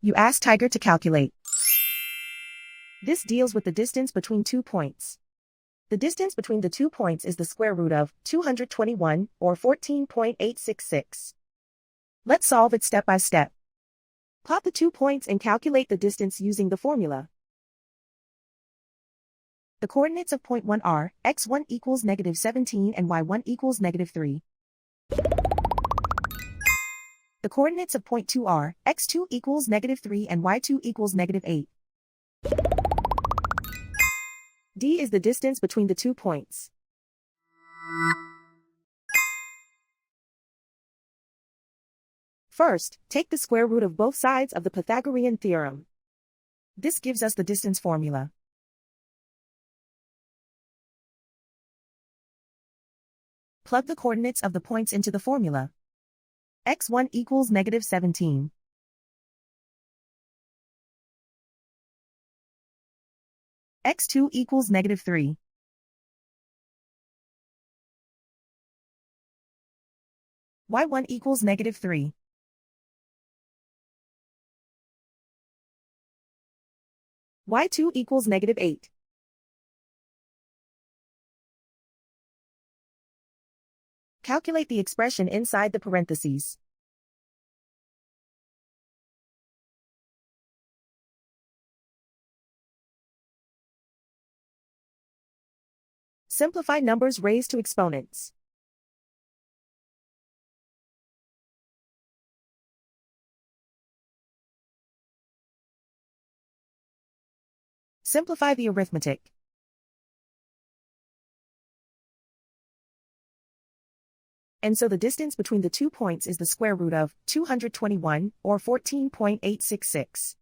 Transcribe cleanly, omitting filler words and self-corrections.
You ask Tiger to calculate. This deals with the distance between 2 points. The distance between the 2 points is the square root of 221, or 14.866. Let's solve it step by step. Plot the 2 points and calculate the distance using the formula. The coordinates of point 1 are, x1 equals -17 and y1 equals -3. The coordinates of point 2 are, x2 equals -3 and y2 equals -8. D is the distance between the 2 points. First, take the square root of both sides of the Pythagorean theorem. This gives us the distance formula. Plug the coordinates of the points into the formula. x1 equals -17. x2 equals -3. y1 equals -3. y2 equals -8. Calculate the expression inside the parentheses. Simplify numbers raised to exponents. Simplify the arithmetic. And so the distance between the 2 points is the square root of 221, or 14.866.